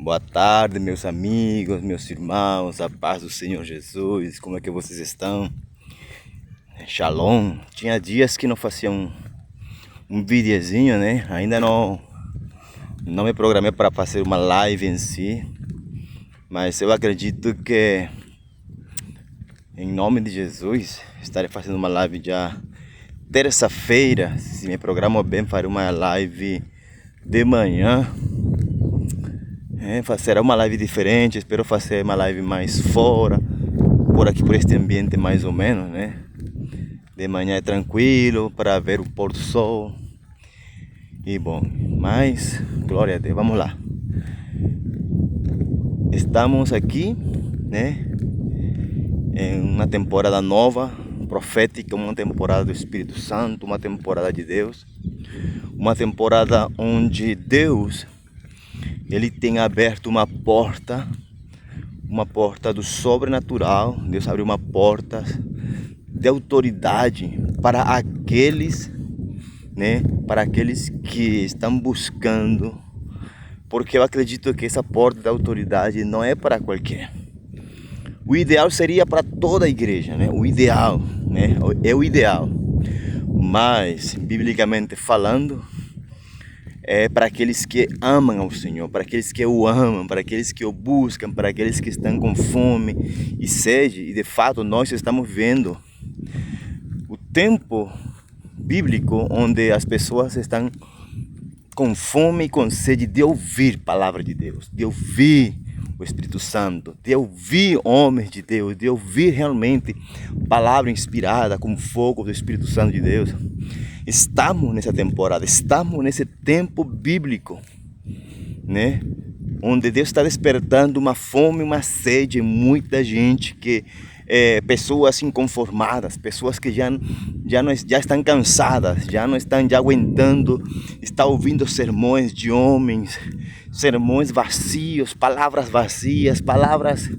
Boa tarde, meus amigos, meus irmãos, a paz do Senhor Jesus, como é que vocês estão? Shalom. Tinha dias que não fazia um videozinho, né? Ainda não me programei para fazer uma live em si, mas eu acredito que, em nome de Jesus, estarei fazendo uma live já terça-feira. Se me programo bem, farei uma live de manhã. Será uma live diferente, espero fazer uma live mais fora, por aqui, por este ambiente mais ou menos, né? De manhã é tranquilo, para ver o pôr do sol. E bom, mas, glória a Deus, vamos lá. Estamos aqui, né? Em uma temporada nova, profética, uma temporada do Espírito Santo, uma temporada de Deus. Uma temporada onde Deus, Ele tem aberto uma porta do sobrenatural. Deus abriu uma porta de autoridade para aqueles, né? Para aqueles que estão buscando. Porque eu acredito que essa porta da autoridade não é para qualquer. O ideal seria para toda a igreja, né? O ideal, né? É o ideal. Mas, biblicamente falando, é para aqueles que amam ao Senhor, para aqueles que o amam, para aqueles que o buscam, para aqueles que estão com fome e sede. E de fato nós estamos vendo o tempo bíblico onde as pessoas estão com fome e com sede de ouvir a palavra de Deus, de ouvir o Espírito Santo, de ouvir homens de Deus, de ouvir realmente palavra inspirada com fogo do Espírito Santo de Deus. Estamos nessa temporada, estamos nesse tempo bíblico, né? Onde Deus está despertando uma fome, uma sede em muita gente, que pessoas inconformadas, pessoas que já estão cansadas, já não estão aguentando, está ouvindo sermões de homens, sermões vazios, palavras vazias, palavras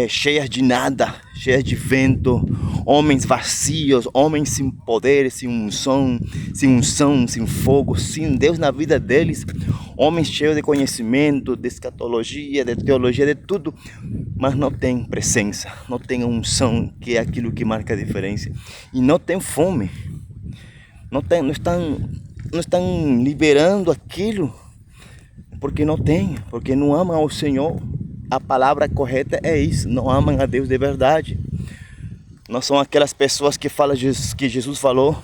cheias de nada, cheias de vento, homens vazios, homens sem poder, sem unção, sem fogo, sem Deus na vida deles, homens cheios de conhecimento, de escatologia, de teologia, de tudo, mas não tem presença, não tem unção, que é aquilo que marca a diferença, e não tem fome, não estão liberando aquilo, porque não amam ao Senhor. A palavra correta é isso, não amam a Deus de verdade. Não são aquelas pessoas que falam que Jesus falou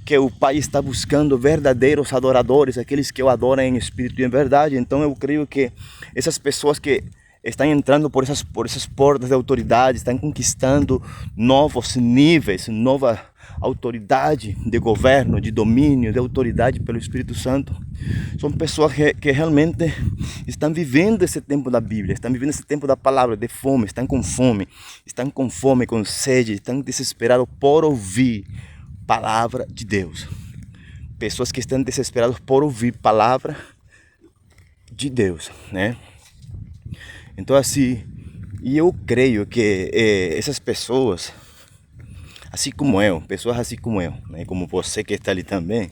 que o Pai está buscando verdadeiros adoradores, aqueles que o adoram em espírito e em verdade. Então eu creio que essas pessoas que estão entrando por essas portas de autoridade, estão conquistando novos níveis, nova autoridade de governo, de domínio, de autoridade pelo Espírito Santo. São pessoas que realmente estão vivendo esse tempo da Bíblia, estão vivendo esse tempo da palavra, de fome, estão com fome, com sede, estão desesperados por ouvir palavra de Deus. Pessoas que estão desesperadas por ouvir palavra de Deus, né? Então assim, e eu creio que essas pessoas, pessoas assim como eu, né? Como você que está ali também,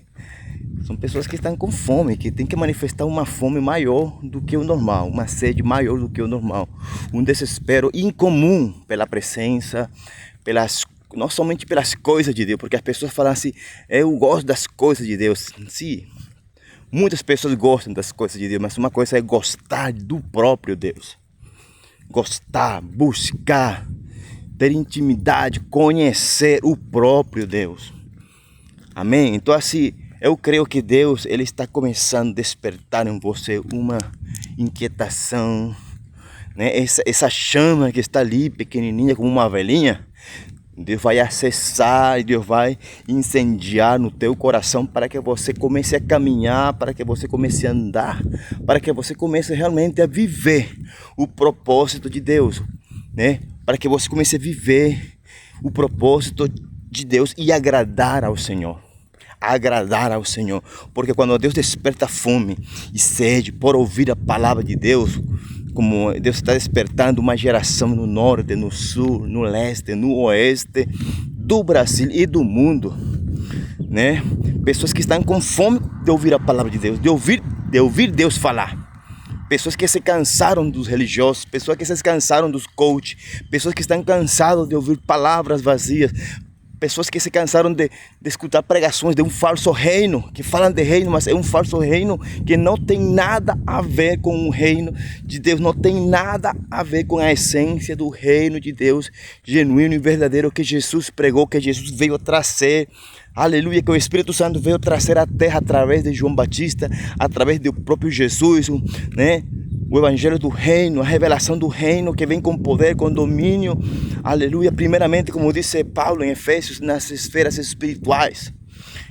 são pessoas que estão com fome, que tem que manifestar uma fome maior do que o normal, uma sede maior do que o normal, um desespero incomum pela presença, não somente pelas coisas de Deus, porque as pessoas falam assim, eu gosto das coisas de Deus. Sim, muitas pessoas gostam das coisas de Deus, mas uma coisa é gostar do próprio Deus. Gostar, buscar, ter intimidade, conhecer o próprio Deus. Amém? Então assim, eu creio que Deus, Ele está começando a despertar em você uma inquietação, né? Essa chama que está ali, pequenininha, como uma velhinha, Deus vai acessar, Deus vai incendiar no teu coração para que você comece a caminhar, para que você comece a andar, para que você comece realmente a viver o propósito de Deus, né? Para que você comece a viver o propósito de Deus e agradar ao Senhor. Porque quando Deus desperta fome e sede por ouvir a palavra de Deus, como Deus está despertando uma geração no norte, no sul, no leste, no oeste do Brasil e do mundo, né? Pessoas que estão com fome de ouvir a palavra de Deus, de ouvir Deus falar. pessoas que se cansaram dos religiosos, pessoas que se cansaram dos coaches, pessoas que estão cansadas de ouvir palavras vazias, pessoas que se cansaram de escutar pregações de um falso reino, que falam de reino, mas é um falso reino que não tem nada a ver com o reino de Deus, não tem nada a ver com a essência do reino de Deus genuíno e verdadeiro que Jesus pregou, que Jesus veio trazer. Aleluia, que o Espírito Santo veio trazer à terra através de João Batista, através do próprio Jesus, né? O evangelho do reino, a revelação do reino que vem com poder, com domínio, aleluia, primeiramente, como disse Paulo em Efésios, nas esferas espirituais.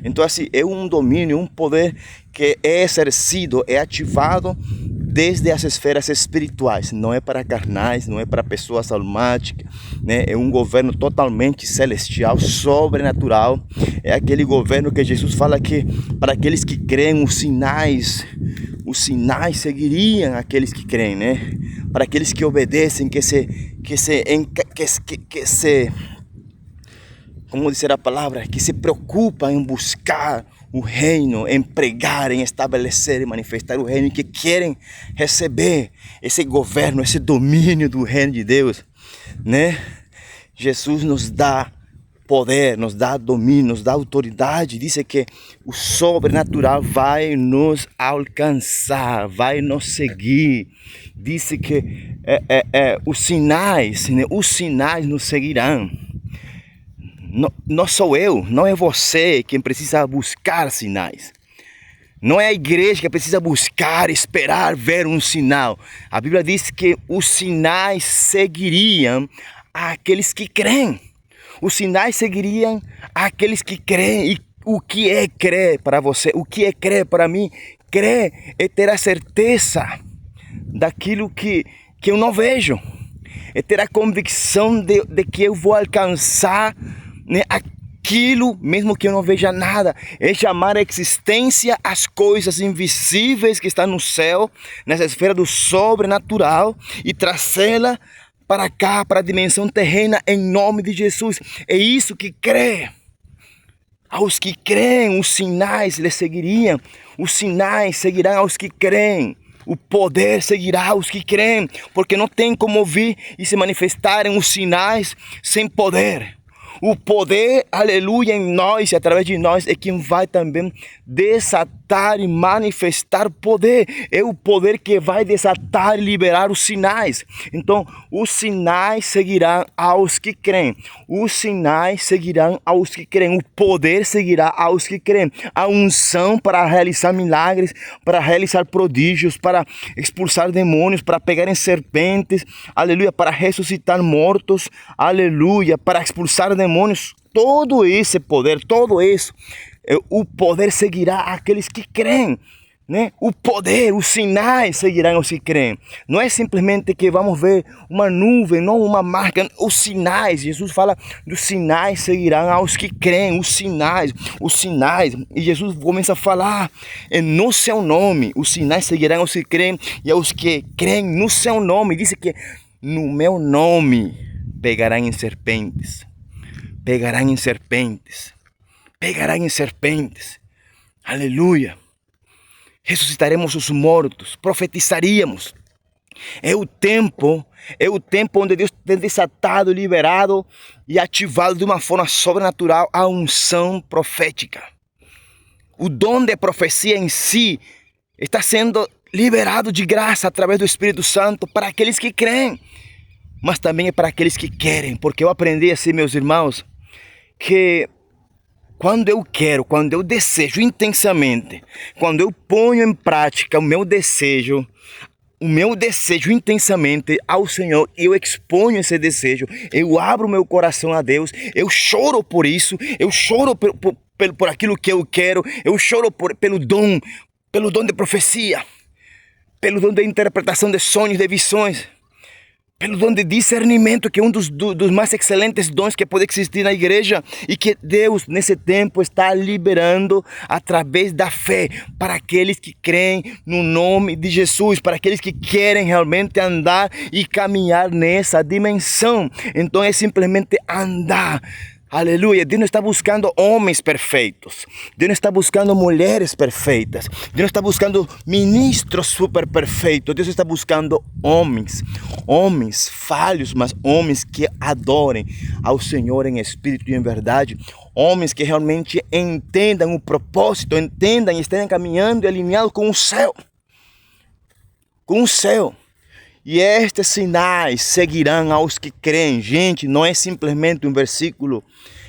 Então assim, é um domínio, um poder que é exercido, é ativado desde as esferas espirituais, não é para carnais, não é para pessoas almáticas, né? É um governo totalmente celestial, sobrenatural. É aquele governo que Jesus fala que para aqueles que creem, os sinais seguiriam aqueles que creem, né? Para aqueles que obedecem, que se, como dizer a palavra, que se preocupam em buscar o reino, em pregar, em estabelecer e manifestar o reino, que querem receber esse governo, esse domínio do reino de Deus, né? Jesus nos dá poder, nos dá domínio, nos dá autoridade. Diz que o sobrenatural vai nos alcançar, vai nos seguir. Diz que os sinais nos seguirão. Não sou eu, não é você quem precisa buscar sinais. Não é a igreja que precisa buscar, esperar, ver um sinal. A Bíblia diz que os sinais seguiriam aqueles que creem. Os sinais seguiriam aqueles que creem. E o que é crer para você? O que é crer para mim? Crer é ter a certeza daquilo que eu não vejo. É ter a convicção de que eu vou alcançar, né, aquilo mesmo que eu não veja nada. É chamar a existência as coisas invisíveis que estão no céu, nessa esfera do sobrenatural, e trazê-la para cá, para a dimensão terrena, em nome de Jesus. É isso que crê. Aos que creem, os sinais lhes seguiriam. Os sinais seguirão aos que creem. O poder seguirá aos que creem, porque não tem como vir e se manifestarem os sinais sem poder. O poder, aleluia, em nós e através de nós é quem vai também desatar e manifestar poder. É o poder que vai desatar e liberar os sinais. Então, os sinais seguirão aos que creem. Os sinais seguirão aos que creem. O poder seguirá aos que creem. A unção para realizar milagres, para realizar prodígios, para expulsar demônios, para pegar em serpentes, aleluia, para ressuscitar mortos, aleluia, para expulsar demônios. Todo esse poder, todo isso, o poder seguirá aqueles que creem, né? O poder, os sinais seguirão aos que creem. Não é simplesmente que vamos ver uma nuvem, não uma marca. Os sinais, Jesus fala dos sinais seguirão aos que creem. Os sinais. E Jesus começa a falar no seu nome. Os sinais seguirão aos que creem e aos que creem no seu nome. Diz que no meu nome pegarão em serpentes. Pegarão em serpentes. Pegarão em serpentes. Aleluia. Ressuscitaremos os mortos. Profetizaríamos. É o tempo onde Deus tem desatado, liberado e ativado de uma forma sobrenatural a unção profética. O dom de profecia em si está sendo liberado de graça através do Espírito Santo para aqueles que creem. Mas também é para aqueles que querem. Porque eu aprendi assim, meus irmãos, que quando eu quero, quando eu desejo intensamente, quando eu ponho em prática o meu desejo intensamente ao Senhor, eu exponho esse desejo, eu abro meu coração a Deus, eu choro por isso, eu choro por aquilo que eu quero, eu choro pelo dom de profecia, pelo dom de interpretação de sonhos, de visões, pelo dom de discernimento, que é um dos mais excelentes dons que pode existir na igreja e que Deus nesse tempo está liberando através da fé para aqueles que creem no nome de Jesus, para aqueles que querem realmente andar e caminhar nessa dimensão. Então é simplesmente andar Aleluia, Deus não está buscando homens perfeitos. Deus não está buscando mulheres perfeitas. Deus não está buscando ministros super perfeitos. Deus está buscando homens. Homens falhos, mas homens que adorem ao Senhor em espírito e em verdade. Homens que realmente entendam o propósito, entendam e estejam caminhando e alinhados com o céu. Com o céu. E estes sinais seguirão aos que creem. Gente, não é simplesmente um versículo.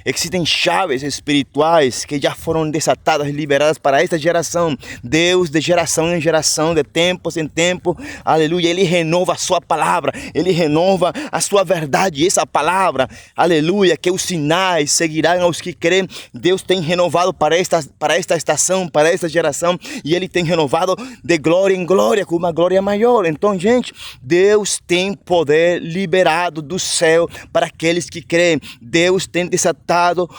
Existem chaves espirituais que já foram desatadas e liberadas para esta geração. Deus, de geração em geração, de tempos em tempo, aleluia, Ele renova a sua palavra, Ele renova a sua verdade. E essa palavra, aleluia, que os sinais seguirão aos que creem. Deus tem renovado para esta estação, para esta geração, e Ele tem renovado de glória em glória, com uma glória maior. Então, gente, Deus tem poder liberado do céu para aqueles que creem. Deus tem desatado,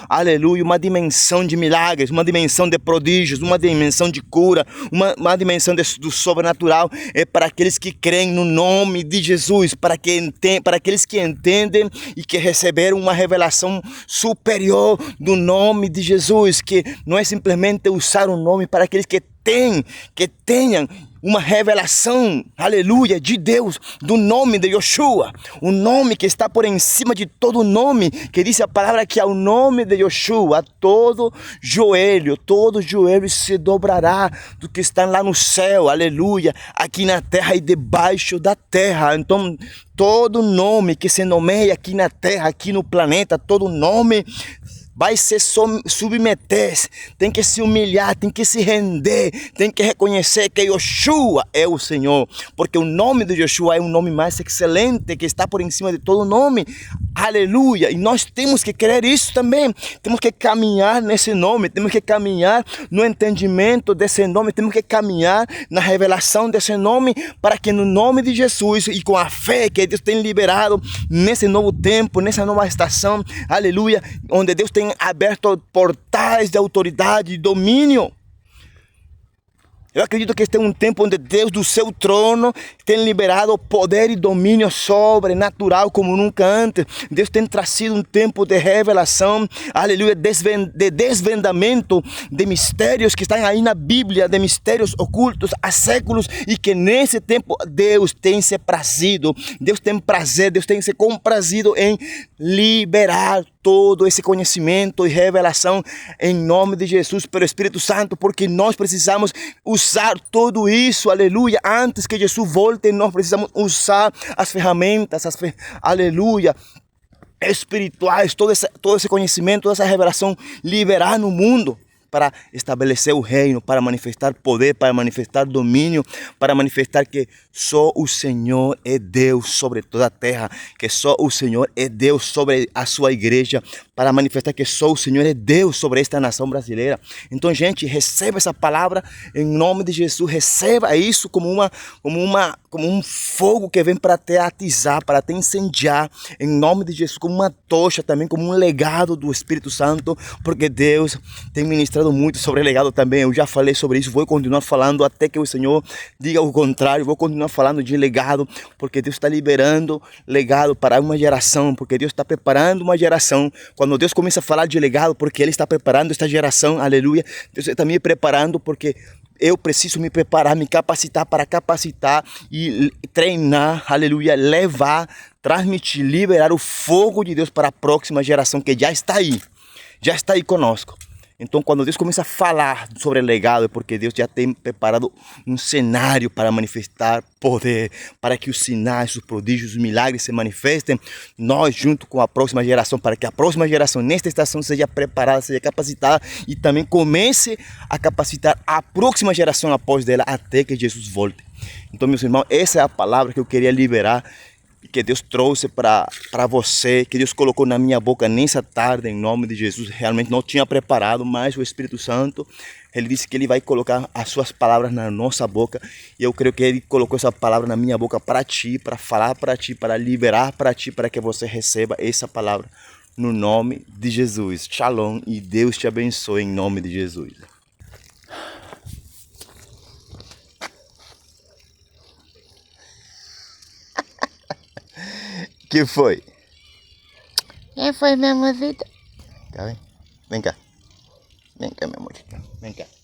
aleluia, uma dimensão de milagres, uma dimensão de prodígios, uma dimensão de cura, uma dimensão do sobrenatural. É para aqueles que creem no nome de Jesus, para aqueles que entendem e que receberam uma revelação superior do nome de Jesus, que não é simplesmente usar o nome para aqueles que tenham uma revelação, aleluia, de Deus, do nome de Yeshua, o nome que está por cima de todo nome, que diz a palavra que ao nome de Yeshua, todo joelho se dobrará, do que está lá no céu, aleluia, aqui na terra e debaixo da terra. Então, todo nome que se nomeia aqui na terra, aqui no planeta, todo nome vai se submeter, tem que se humilhar, tem que se render, tem que reconhecer que Yeshua é o Senhor, porque o nome de Yeshua é um nome mais excelente, que está por cima de todo nome, aleluia, e nós temos que querer isso também, temos que caminhar nesse nome, temos que caminhar no entendimento desse nome, temos que caminhar na revelação desse nome, para que no nome de Jesus e com a fé que Deus tem liberado nesse novo tempo, nessa nova estação, aleluia, onde Deus tem aberto portais de autoridade e domínio. Eu acredito que este é um tempo onde Deus do seu trono tem liberado poder e domínio sobrenatural como nunca antes. Deus tem trazido um tempo de revelação, aleluia, de desvendamento de mistérios que estão aí na Bíblia, de mistérios ocultos há séculos, e que nesse tempo Deus tem se prazido, Deus tem prazer, Deus tem se comprazido em liberar todo esse conhecimento e revelação em nome de Jesus pelo Espírito Santo, porque nós precisamos usar tudo isso, aleluia, antes que Jesus volte. Nós precisamos usar as ferramentas, aleluia, espirituais, todo esse conhecimento, toda essa revelação, liberar no mundo, para estabelecer o reino, para manifestar poder, para manifestar domínio, para manifestar que só o Senhor é Deus sobre toda a terra, que só o Senhor é Deus sobre a sua igreja, para manifestar que só o Senhor é Deus sobre esta nação brasileira. Então, gente, receba essa palavra em nome de Jesus, receba isso como um fogo que vem para te atizar, para te incendiar, em nome de Jesus, como uma tocha também, como um legado do Espírito Santo, porque Deus tem ministrado muito sobre legado também. Eu já falei sobre isso, vou continuar falando até que o Senhor diga o contrário. Vou continuar falando de legado, porque Deus está liberando legado para uma geração, porque Deus está preparando uma geração. Quando Deus começa a falar de legado, porque Ele está preparando esta geração, aleluia, Deus está me preparando, porque eu preciso me preparar, me capacitar para capacitar e treinar, aleluia, levar, transmitir, liberar o fogo de Deus para a próxima geração que já está aí conosco. Então, quando Deus começa a falar sobre legado, é porque Deus já tem preparado um cenário para manifestar poder, para que os sinais, os prodígios, os milagres se manifestem, nós junto com a próxima geração, para que a próxima geração nesta estação seja preparada, seja capacitada e também comece a capacitar a próxima geração após dela, até que Jesus volte. Então, meus irmãos, essa é a palavra que eu queria liberar, que Deus trouxe para você, que Deus colocou na minha boca nessa tarde, em nome de Jesus. Realmente não tinha preparado, mas o Espírito Santo, Ele disse que Ele vai colocar as suas palavras na nossa boca, e eu creio que Ele colocou essa palavra na minha boca para ti, para falar para ti, para liberar para ti, para que você receba essa palavra no nome de Jesus. Shalom, e Deus te abençoe em nome de Jesus. Que foi? Quem foi mesmo, Vitor? cá, vem. Vem cá. Vem cá, meu amor. Vem cá.